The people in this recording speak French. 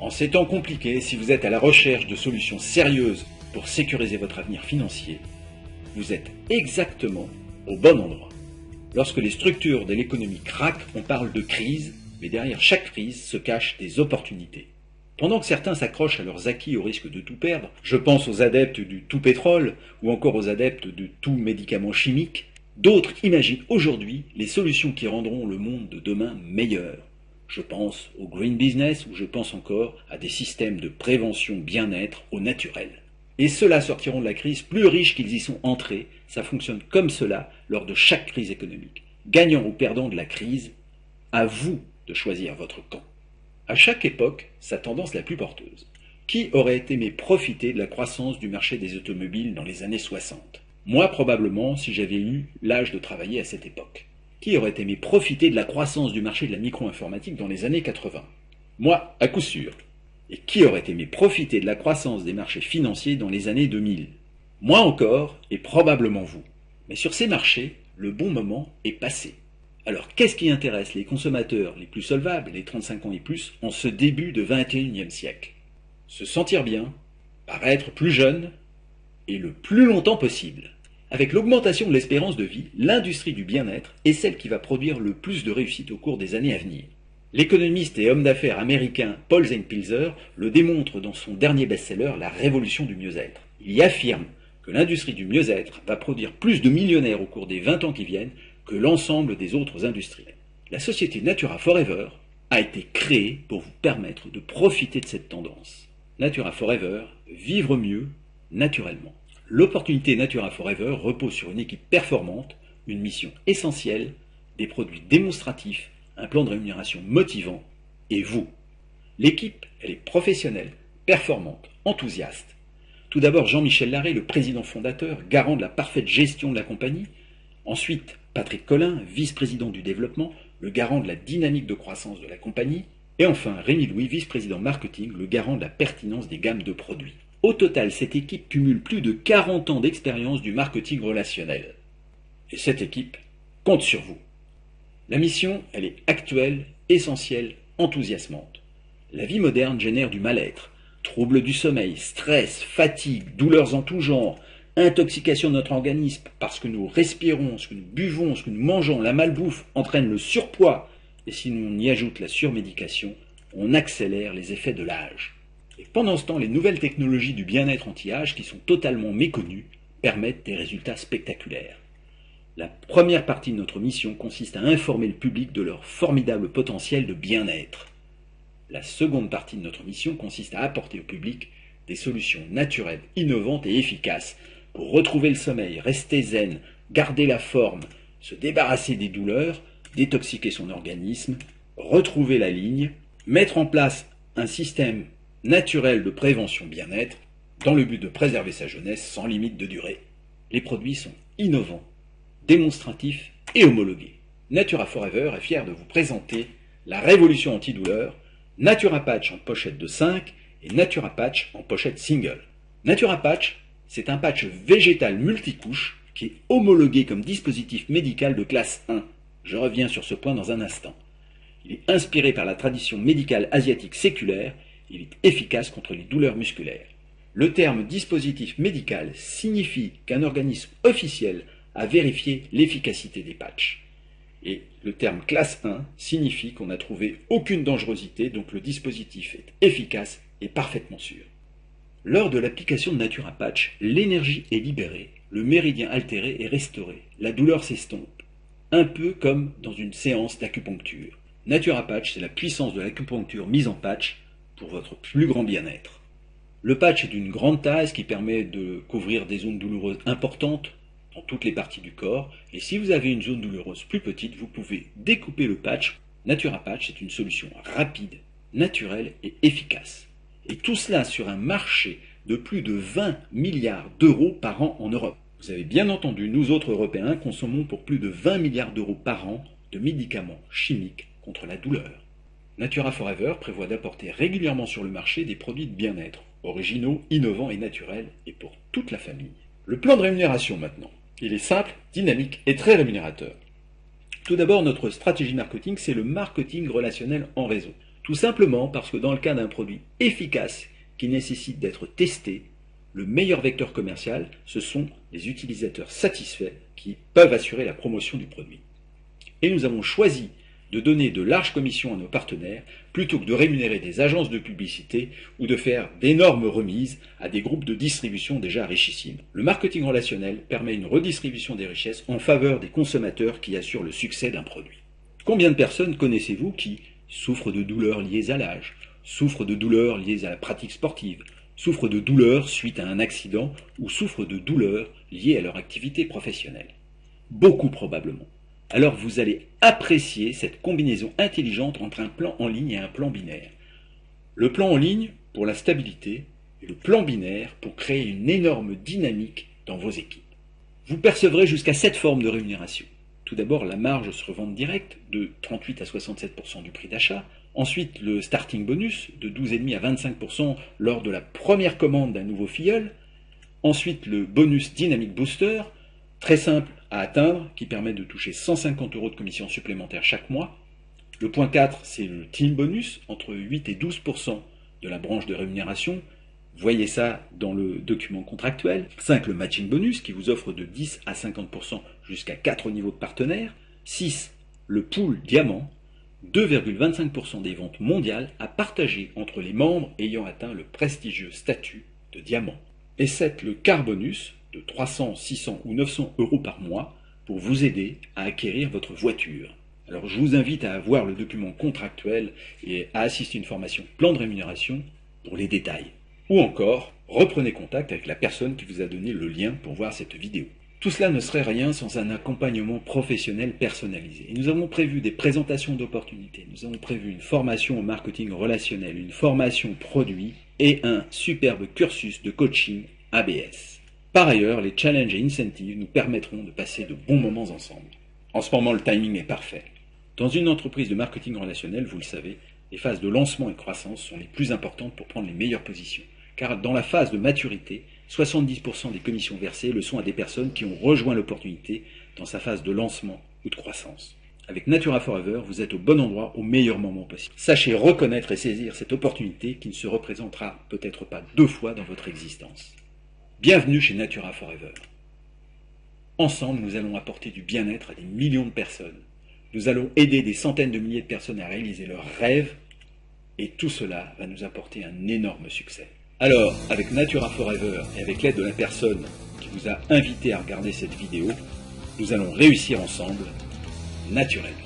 En ces temps compliqués, si vous êtes à la recherche de solutions sérieuses pour sécuriser votre avenir financier, vous êtes exactement au bon endroit. Lorsque les structures de l'économie craquent, on parle de crise, mais derrière chaque crise se cachent des opportunités. Pendant que certains s'accrochent à leurs acquis au risque de tout perdre, je pense aux adeptes du tout pétrole ou encore aux adeptes de tout médicament chimique, d'autres imaginent aujourd'hui les solutions qui rendront le monde de demain meilleur. Je pense au green business ou je pense encore à des systèmes de prévention bien-être au naturel. Et ceux-là sortiront de la crise plus riches qu'ils y sont entrés. Ça fonctionne comme cela lors de chaque crise économique. Gagnant ou perdant de la crise, à vous de choisir votre camp. À chaque époque, sa tendance la plus porteuse. Qui aurait aimé profiter de la croissance du marché des automobiles dans les années 60 ? Moi probablement si j'avais eu l'âge de travailler à cette époque. Qui aurait aimé profiter de la croissance du marché de la micro-informatique dans les années 80 ? Moi, à coup sûr. Et qui aurait aimé profiter de la croissance des marchés financiers dans les années 2000 ? Moi encore, et probablement vous. Mais sur ces marchés, le bon moment est passé. Alors qu'est-ce qui intéresse les consommateurs les plus solvables, les 35 ans et plus, en ce début de 21e siècle ? Se sentir bien, paraître plus jeune, et le plus longtemps possible. Avec l'augmentation de l'espérance de vie, l'industrie du bien-être est celle qui va produire le plus de réussite au cours des années à venir. L'économiste et homme d'affaires américain Paul Zane-Pilzer le démontre dans son dernier best-seller La Révolution du mieux-être. Il y affirme que l'industrie du mieux-être va produire plus de millionnaires au cours des 20 ans qui viennent que l'ensemble des autres industries. La société Natura Forever a été créée pour vous permettre de profiter de cette tendance. Natura Forever, vivre mieux, naturellement. L'opportunité Natura Forever repose sur une équipe performante, une mission essentielle, des produits démonstratifs, un plan de rémunération motivant, et vous. L'équipe, elle est professionnelle, performante, enthousiaste. Tout d'abord Jean-Michel Larrey, le président fondateur, garant de la parfaite gestion de la compagnie. Ensuite, Patrick Collin, vice-président du développement, le garant de la dynamique de croissance de la compagnie. Et enfin, Rémi Louis, vice-président marketing, le garant de la pertinence des gammes de produits. Au total, cette équipe cumule plus de 40 ans d'expérience du marketing relationnel. Et cette équipe compte sur vous. La mission, elle est actuelle, essentielle, enthousiasmante. La vie moderne génère du mal-être, troubles du sommeil, stress, fatigue, douleurs en tout genre, intoxication de notre organisme parce que nous respirons, ce que nous buvons, ce que nous mangeons, la malbouffe entraîne le surpoids. Et si on y ajoute la surmédication, on accélère les effets de l'âge. Et pendant ce temps, les nouvelles technologies du bien-être anti-âge, qui sont totalement méconnues, permettent des résultats spectaculaires. La première partie de notre mission consiste à informer le public de leur formidable potentiel de bien-être. La seconde partie de notre mission consiste à apporter au public des solutions naturelles, innovantes et efficaces pour retrouver le sommeil, rester zen, garder la forme, se débarrasser des douleurs, détoxiquer son organisme, retrouver la ligne, mettre en place un système naturel de prévention bien-être dans le but de préserver sa jeunesse sans limite de durée. Les produits sont innovants, démonstratifs et homologués. Natura Forever est fier de vous présenter la révolution antidouleur, Natura Patch en pochette de 5 et Natura Patch en pochette single. Natura Patch, c'est un patch végétal multicouche qui est homologué comme dispositif médical de classe 1. Je reviens sur ce point dans un instant. Il est inspiré par la tradition médicale asiatique séculaire. Il est efficace contre les douleurs musculaires. Le terme dispositif médical signifie qu'un organisme officiel a vérifié l'efficacité des patchs. Et le terme classe 1 signifie qu'on n'a trouvé aucune dangerosité, donc le dispositif est efficace et parfaitement sûr. Lors de l'application de Natura Patch, l'énergie est libérée, le méridien altéré est restauré, la douleur s'estompe, un peu comme dans une séance d'acupuncture. Natura Patch, c'est la puissance de l'acupuncture mise en patch pour votre plus grand bien-être. Le patch est d'une grande taille, ce qui permet de couvrir des zones douloureuses importantes dans toutes les parties du corps. Et si vous avez une zone douloureuse plus petite, vous pouvez découper le patch. Natura Patch, c'est une solution rapide, naturelle et efficace. Et tout cela sur un marché de plus de 20 milliards d'euros par an en Europe. Vous avez bien entendu, nous autres Européens consommons pour plus de 20 milliards d'euros par an de médicaments chimiques contre la douleur. Natura Forever prévoit d'apporter régulièrement sur le marché des produits de bien-être, originaux, innovants et naturels, et pour toute la famille. Le plan de rémunération maintenant. Il est simple, dynamique et très rémunérateur. Tout d'abord, notre stratégie marketing, c'est le marketing relationnel en réseau. Tout simplement parce que dans le cas d'un produit efficace qui nécessite d'être testé, le meilleur vecteur commercial, ce sont les utilisateurs satisfaits qui peuvent assurer la promotion du produit. Et nous avons choisi de donner de larges commissions à nos partenaires plutôt que de rémunérer des agences de publicité ou de faire d'énormes remises à des groupes de distribution déjà richissimes. Le marketing relationnel permet une redistribution des richesses en faveur des consommateurs qui assurent le succès d'un produit. Combien de personnes connaissez-vous qui souffrent de douleurs liées à l'âge, souffrent de douleurs liées à la pratique sportive, souffrent de douleurs suite à un accident ou souffrent de douleurs liées à leur activité professionnelle? Beaucoup probablement. Alors vous allez apprécier cette combinaison intelligente entre un plan en ligne et un plan binaire. Le plan en ligne pour la stabilité et le plan binaire pour créer une énorme dynamique dans vos équipes. Vous percevrez jusqu'à 7 formes de rémunération. Tout d'abord la marge sur vente directe de 38 à 67% du prix d'achat. Ensuite le starting bonus de 12,5 à 25% lors de la première commande d'un nouveau filleul. Ensuite le bonus Dynamic Booster, très simple à atteindre, qui permet de toucher 150 € de commission supplémentaire chaque mois. Le point 4, c'est le team bonus, entre 8 et 12% de la branche de rémunération. Voyez ça dans le document contractuel. 5, le matching bonus, qui vous offre de 10 à 50% jusqu'à 4 niveaux de partenaires. 6, le pool diamant, 2,25% des ventes mondiales à partager entre les membres ayant atteint le prestigieux statut de diamant. Et 7, le car bonus, de 300, 600 ou 900 € par mois pour vous aider à acquérir votre voiture. Alors je vous invite à avoir le document contractuel et à assister à une formation plan de rémunération pour les détails. Ou encore, reprenez contact avec la personne qui vous a donné le lien pour voir cette vidéo. Tout cela ne serait rien sans un accompagnement professionnel personnalisé. Et nous avons prévu des présentations d'opportunités, nous avons prévu une formation au marketing relationnel, une formation produit et un superbe cursus de coaching ABS. Par ailleurs, les challenges et incentives nous permettront de passer de bons moments ensemble. En ce moment, le timing est parfait. Dans une entreprise de marketing relationnel, vous le savez, les phases de lancement et de croissance sont les plus importantes pour prendre les meilleures positions. Car dans la phase de maturité, 70% des commissions versées le sont à des personnes qui ont rejoint l'opportunité dans sa phase de lancement ou de croissance. Avec Natura Forever, vous êtes au bon endroit au meilleur moment possible. Sachez reconnaître et saisir cette opportunité qui ne se représentera peut-être pas 2 fois dans votre existence. Bienvenue chez Natura Forever. Ensemble, nous allons apporter du bien-être à des millions de personnes. Nous allons aider des centaines de milliers de personnes à réaliser leurs rêves et tout cela va nous apporter un énorme succès. Alors, avec Natura Forever et avec l'aide de la personne qui vous a invité à regarder cette vidéo, nous allons réussir ensemble naturellement.